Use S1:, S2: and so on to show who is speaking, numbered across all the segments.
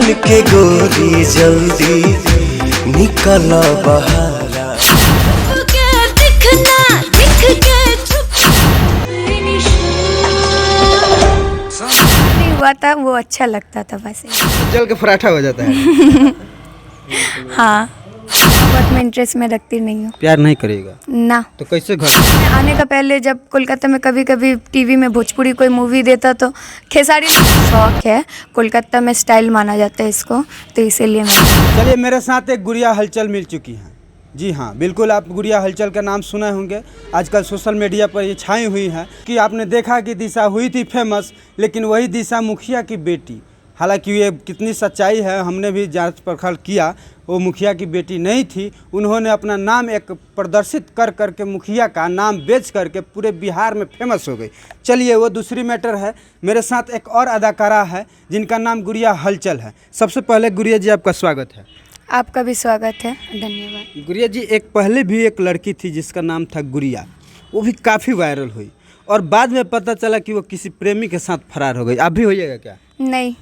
S1: बन के गोरी जल्दी निकल बहारा।
S2: नहीं हुआ था, वो अच्छा लगता था बस।
S3: जल के पराठा हो जाता है।
S2: हाँ, बहुत मैं इंटरेस्ट में रखती नहीं हूँ।
S3: प्यार नहीं करेगा
S2: ना,
S3: तो कैसे घर?
S2: आने का पहले जब कोलकाता में कभी कभी टीवी में भोजपुरी कोई मूवी देता तो खेसारी शौक है, कोलकाता में स्टाइल माना जाता है इसको, तो इसीलिए मैं।
S3: चलिए, मेरे साथ एक गुड़िया हलचल मिल चुकी हैं। जी हाँ, बिल्कुल, आप गुड़िया हलचल का नाम सुने होंगे। आजकल सोशल मीडिया पर ये छाई हुई है कि आपने देखा कि दिशा हुई थी फेमस, लेकिन वही दिशा मुखिया की बेटी। हालांकि ये कितनी सच्चाई है हमने भी जांच पड़ताल किया, वो मुखिया की बेटी नहीं थी। उन्होंने अपना नाम एक प्रदर्शित कर करके मुखिया का नाम बेच करके पूरे बिहार में फेमस हो गई। चलिए, वो दूसरी मैटर है। मेरे साथ एक और अदाकारा है जिनका नाम गुड़िया हलचल है। सबसे पहले गुड़िया जी, आपका स्वागत है।
S2: आपका भी स्वागत है, धन्यवाद।
S3: गुड़िया जी, एक पहले भी एक लड़की थी जिसका नाम था गुड़िया, वो भी काफ़ी वायरल हुई और बाद में पता चला कि वो किसी प्रेमी के साथ फरार हो गई। आप भी होइएगा क्या?
S2: नहीं,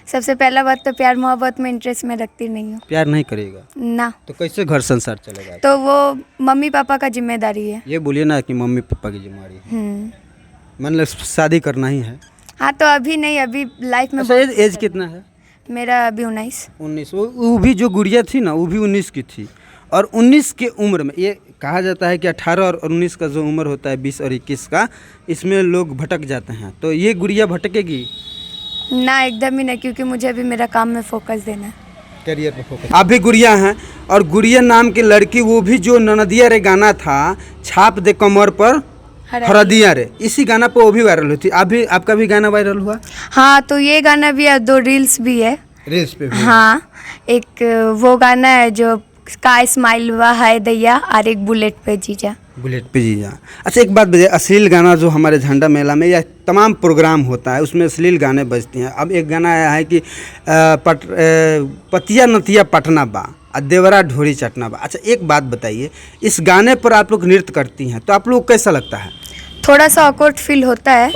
S2: सबसे पहला बात तो प्यार मोहब्बत में इंटरेस्ट में रखती नहीं हूँ।
S3: प्यार नहीं करेगा
S2: ना,
S3: तो कैसे घर संसार चलेगा?
S2: तो वो मम्मी पापा का जिम्मेदारी है।
S3: ये बोलिए ना कि मम्मी पापा की जिम्मेदारी है, मतलब शादी करना ही है।
S2: हाँ, तो अभी नहीं, अभी लाइफ में।
S3: अच्छा, एज कितना है?
S2: मेरा अभी 19।
S3: वो भी जो गुड़िया थी ना, वो भी 19 की थी। और 19 के उम्र में ये कहा जाता है कि 18 और 19 का जो उम्र होता है, 20 और 21 का, इसमें लोग भटक जाते हैं। तो ये गुड़िया भटकेगी
S2: ना, एकदम ही नहीं, क्योंकि मुझे अभी मेरा काम में फोकस देना है,
S3: करियर पे फोकस। आप भी गुड़िया हैं, और गुड़िया नाम की लड़की, वो भी जो ननदिया रे गाना था, छाप दे कमर पर हरदिया रे, इसी गाना पे वो भी वायरल हुई थी। आपका भी गाना वायरल हुआ?
S2: हाँ, तो ये गाना भी है, 2 रील्स भी है।
S3: रील्स पे भी?
S2: हाँ, एक वो गाना है जो का स्माइल हुआ है दैया, और एक बुलेट पे जीजा।
S3: बुलेट पे जीजा। अच्छा, एक बात बताइए, अश्लील गाना जो हमारे झंडा मेला में या तमाम प्रोग्राम होता है उसमें अश्लील गाने बजते हैं। अब एक गाना आया है कि पतिया नतिया पटना बा, देवरा ढोरी चटना बा। अच्छा, एक बात बताइए, इस गाने पर आप लोग नृत्य करती हैं तो आप लोग कैसा लगता है?
S2: थोड़ा सा ऑकवर्ड फील होता है,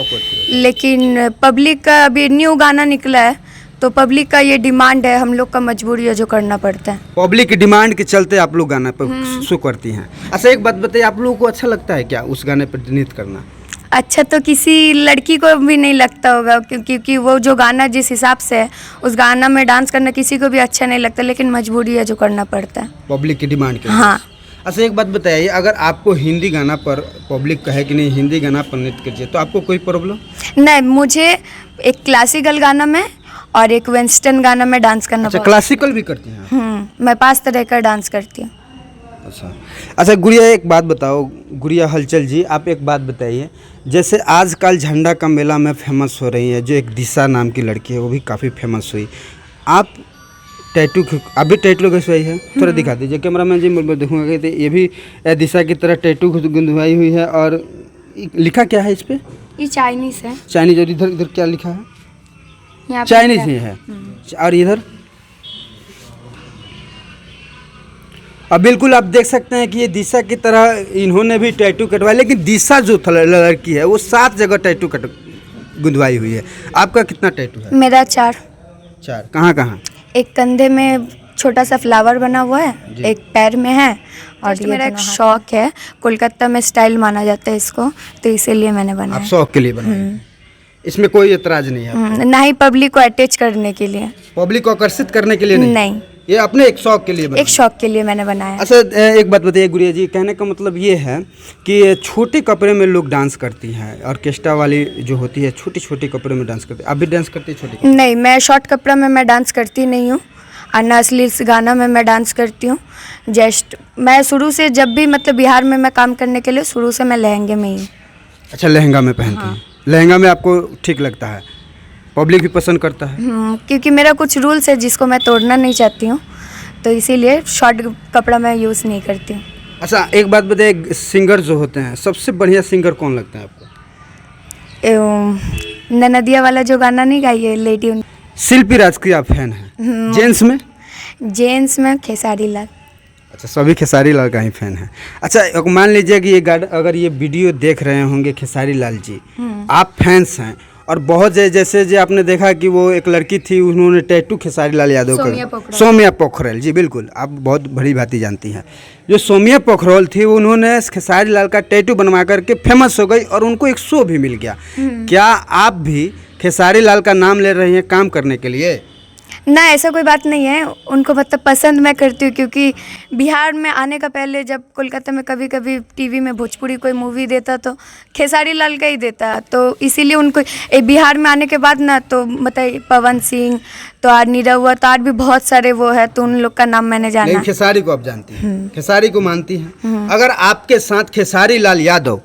S2: लेकिन पब्लिक का अभी न्यू गाना निकला है, तो पब्लिक का ये डिमांड है, हम लोग का मजबूरी है जो करना पड़ता है।
S3: पब्लिक की डिमांड के चलते आप लोग गाना पर शो करती हैं। अच्छा, एक बात बताइए, आप लोगों को अच्छा लगता है क्या उस गाने पर नृत्य करना?
S2: अच्छा, तो किसी लड़की को भी नहीं लगता होगा, क्योंकि वो जो गाना जिस हिसाब से है, उस गाना में डांस करना किसी को भी अच्छा नहीं लगता, लेकिन मजबूरी है जो करना पड़ता है,
S3: पब्लिक की डिमांड के।
S2: हाँ।
S3: अच्छा, एक बात बताइए, अगर आपको हिंदी गाना पर पब्लिक कहे कि नहीं हिंदी गाना पर नृत्य कीजिए, तो आपको कोई प्रॉब्लम?
S2: नहीं, मुझे एक क्लासिकल गाना में और एक वेस्टर्न गाना में डांस करना।
S3: अच्छा, क्लासिकल भी करती हैं?
S2: मैं 5 तरह का डांस करती हूँ।
S3: अच्छा गुड़िया, एक बात बताओ, गुड़िया हलचल जी, आप एक बात बताइए, जैसे आजकल झंडा का मेला में फेमस हो रही है, जो एक दिशा नाम की लड़की है वो भी काफ़ी फेमस हुई। आप टैटू, अभी टैटू कैसे है, थोड़ा दिखा दीजिए कैमरामैन जी, मैं देखूँगा कि ये भी दिशा की तरह टैटू गुंदवाई हुई है। और लिखा क्या है इस पर?
S2: ये चाइनीज़ है।
S3: चाइनीज। और इधर इधर क्या लिखा है?
S2: यहाँ
S3: चाइनीज ही है। और इधर अब बिल्कुल आप देख सकते हैं कि ये दिशा की तरह इन्होंने भी टैटू कटवाया, लेकिन दिशा जो लड़की है वो 7 जगह टैटू गुंदवाई हुई है। आपका कितना टैटू है?
S2: मेरा 4।
S3: कहाँ कहाँ?
S2: एक कंधे में छोटा सा फ्लावर बना हुआ है, एक पैर में है, और मेरा एक शौक है, कोलकाता में स्टाइल माना जाता है इसको, तो इसीलिए मैंने बनाया।
S3: आप शौक के लिए बनाया? इसमें कोई एतराज नहीं है?
S2: ना ही पब्लिक को अटैच करने के लिए,
S3: पब्लिक को आकर्षित करने के लिए नहीं, ये अपने एक शौक के लिए बनाया।
S2: एक शौक के लिए मैंने बनाया।
S3: अच्छा, एक बात बताइए गुड़िया जी, कहने का मतलब ये है कि छोटे कपड़े में लोग डांस करती हैं, ऑर्केस्ट्रा वाली जो होती है छोटे छोटे कपड़े में डांस करती है। आप भी डांस करती है छोटे?
S2: नहीं, मैं शॉर्ट कपड़ा में मैं डांस करती नहीं हूँ, और ना अश्लील गाना में मैं डांस करती हूँ। जस्ट मैं शुरू से, जब भी मतलब बिहार में मैं काम करने के लिए, शुरू से मैं लहंगे में ही। अच्छा,
S3: लहंगा में पहनती हैं? लहंगा में आपको ठीक लगता है, पब्लिक भी पसंद करता है?
S2: क्योंकि मेरा कुछ रूल्स है जिसको मैं तोड़ना नहीं चाहती हूँ, तो इसीलिए शॉर्ट कपड़ा मैं यूज़ नहीं करती हूँ।
S3: अच्छा, एक बात बताइए, सिंगर जो होते हैं सबसे बढ़िया सिंगर कौन लगता है आपको?
S2: ननदिया वाला जो गाना नहीं गाई है लेडी,
S3: शिल्पी राज की आप फैन हैं? जेंट्स में?
S2: जेंट्स में खेसारी लाल।
S3: अच्छा, सभी खेसारी लाल का ही फैन है। अच्छा, मान लीजिए कि ये अगर ये वीडियो देख रहे होंगे खेसारी लाल जी, आप फैंस हैं और बहुत जैसे जो आपने देखा कि वो एक लड़की थी, उन्होंने टैटू खेसारी लाल यादव सौम्या पोखरल, जी बिल्कुल, आप बहुत भली भांति जानती हैं। जो सौम्या पोखरल थी उन्होंने खेसारी लाल का टैटू बनवा करके फेमस हो गई और उनको एक शो भी मिल गया। क्या आप भी खेसारी लाल का नाम ले रही हैं काम करने के लिए?
S2: ना, ऐसा कोई बात नहीं है। उनको मतलब पसंद मैं करती हूँ, क्योंकि बिहार में आने का पहले जब कोलकाता में कभी कभी टीवी में भोजपुरी कोई मूवी देता तो खेसारी लाल का ही देता, तो इसीलिए उनको बिहार में आने के बाद ना तो मतलब पवन सिंह तो और नीरव तो और भी बहुत सारे वो है, तो उन लोग का नाम मैंने जाना।
S3: नहीं, खेसारी को आप जानती हैं, खेसारी को मानती हैं। अगर आपके साथ खेसारी लाल यादव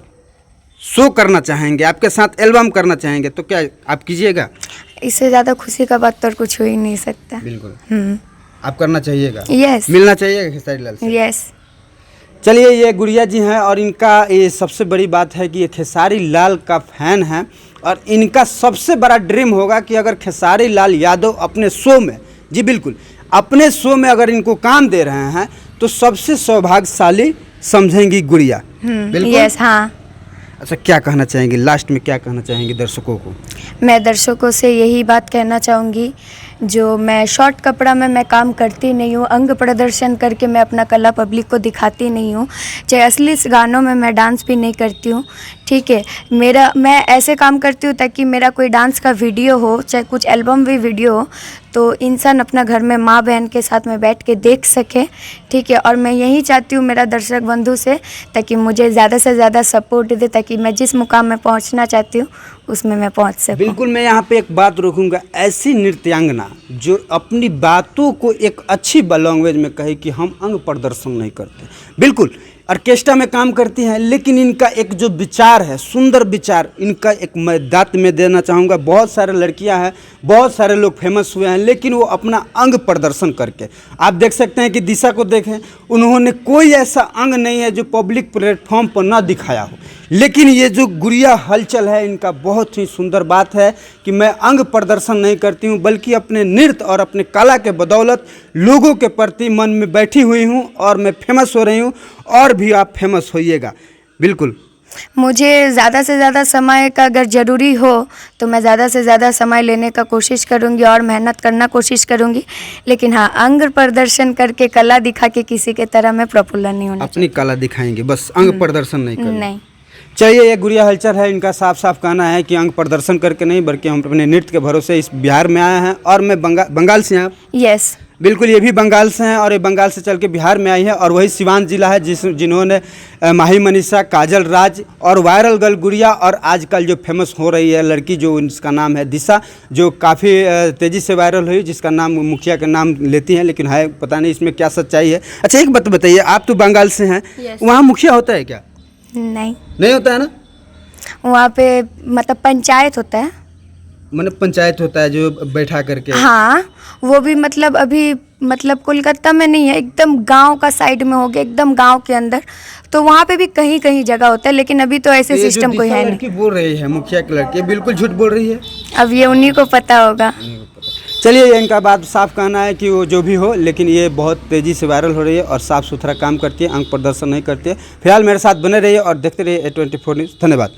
S3: शो करना चाहेंगे, आपके साथ एल्बम करना चाहेंगे, तो क्या आप कीजिएगा?
S2: इससे ज़्यादा खुशी का बात तो और कुछ हो ही नहीं सकता।
S3: बिल्कुल आप करना चाहिएगा।
S2: यस,
S3: मिलना चाहिएगा खेसारी लाल से।
S2: यस।
S3: चलिए, ये गुड़िया जी हैं और इनका ये सबसे बड़ी बात है कि ये खेसारी लाल का फैन है और इनका सबसे बड़ा ड्रीम होगा कि अगर खेसारी लाल यादव अपने शो में, जी बिल्कुल, अपने शो में अगर इनको काम दे रहे हैं तो सबसे सौभाग्यशाली समझेंगी गुड़िया। बिल्कुल।
S2: यस, हाँ।
S3: अच्छा, क्या कहना चाहेंगे लास्ट में, क्या कहना चाहेंगे दर्शकों को?
S2: मैं दर्शकों से यही बात कहना चाहूँगी, जो मैं शॉर्ट कपड़ा में मैं काम करती नहीं हूँ, अंग प्रदर्शन करके मैं अपना कला पब्लिक को दिखाती नहीं हूँ, चाहे असली गानों में मैं डांस भी नहीं करती हूँ, ठीक है। मैं ऐसे काम करती हूँ ताकि मेरा कोई डांस का वीडियो हो, चाहे कुछ एल्बम भी वीडियो हो, तो इंसान अपना घर में माँ बहन के साथ में बैठ के देख सके, ठीक है। और मैं यही चाहती हूँ मेरा दर्शक बंधु से, ताकि मुझे ज़्यादा से ज़्यादा सपोर्ट दे, ताकि मैं जिस मुकाम में पहुँचना चाहती हूँ उसमें मैं पहुँच सकूँ।
S3: बिल्कुल, मैं यहाँ पे एक बात रोकूंगा, ऐसी नृत्यांगना जो अपनी बातों को एक अच्छी लैंग्वेज में कहे कि हम अंग प्रदर्शन नहीं करते, बिल्कुल ऑर्केस्ट्रा में काम करती हैं, लेकिन इनका एक जो विचार है, सुंदर विचार, इनका एक मैं दात में देना चाहूँगा। बहुत सारे लड़कियां हैं, बहुत सारे लोग फेमस हुए हैं, लेकिन वो अपना अंग प्रदर्शन करके, आप देख सकते हैं कि दिशा को देखें, उन्होंने कोई ऐसा अंग नहीं है जो पब्लिक प्लेटफॉर्म पर ना दिखाया हो, लेकिन ये जो गुड़िया हलचल है, इनका बहुत ही सुंदर बात है कि मैं अंग प्रदर्शन नहीं करती हूँ, बल्कि अपने नृत्य और अपने कला के बदौलत लोगों के प्रति मन में बैठी हुई हूँ और मैं फेमस हो रही हूँ, और भी आप फेमस होइएगा। बिल्कुल,
S2: मुझे ज़्यादा से ज़्यादा समय का अगर ज़रूरी हो तो मैं ज़्यादा से ज़्यादा समय लेने का कोशिश करूँगी और मेहनत करना कोशिश करूँगी, लेकिन हाँ, अंग प्रदर्शन करके कला दिखा के किसी के तरह मैं प्रफुल्ल नहीं होना।
S3: अपनी कला दिखाएंगे, बस अंग प्रदर्शन नहीं करेंगे।
S2: नहीं।
S3: चलिए, ये गुड़िया हलचल है, इनका साफ साफ कहना है कि अंग प्रदर्शन करके नहीं, बल्कि हम अपने नृत्य के भरोसे इस बिहार में आए हैं। और मैं बंगाल से हैं आप?
S2: यस,
S3: बिल्कुल, ये भी बंगाल से हैं और ये बंगाल से चल के बिहार में आई है, और वही सिवान जिला है जिन्होंने माही मनीषा, काजल राज और वायरल गर्ल गुड़िया, और आजकल जो फेमस हो रही है लड़की, जो इसका नाम है दिशा, जो काफ़ी तेज़ी से वायरल हुई, जिसका नाम मुखिया का नाम लेती हैं, लेकिन है पता नहीं इसमें क्या सच्चाई है। अच्छा, एक बात बताइए, आप तो बंगाल से हैं, वहाँ मुखिया होता है क्या? नहीं होता है ना?
S2: वहाँ पे मतलब पंचायत होता है,
S3: मतलब पंचायत होता है जो बैठा करके।
S2: हाँ, वो भी मतलब अभी मतलब कोलकाता में नहीं है, एकदम गांव का साइड में हो गया, एकदम गांव के अंदर, तो वहाँ पे भी कहीं कहीं जगह होता है, लेकिन अभी तो ऐसे सिस्टम कोई है नहीं।
S3: बोल रही है मुखिया की लड़की, बिल्कुल झूठ बोल रही है,
S2: अब ये उन्हीं को पता होगा।
S3: चलिए, ये इनका बात साफ कहना है कि वो जो भी हो, लेकिन ये बहुत तेज़ी से वायरल हो रही है और साफ़ सुथरा काम करती है, अंग प्रदर्शन नहीं करती है। फिलहाल मेरे साथ बने रहिए और देखते रहिए A24 न्यूज़। धन्यवाद।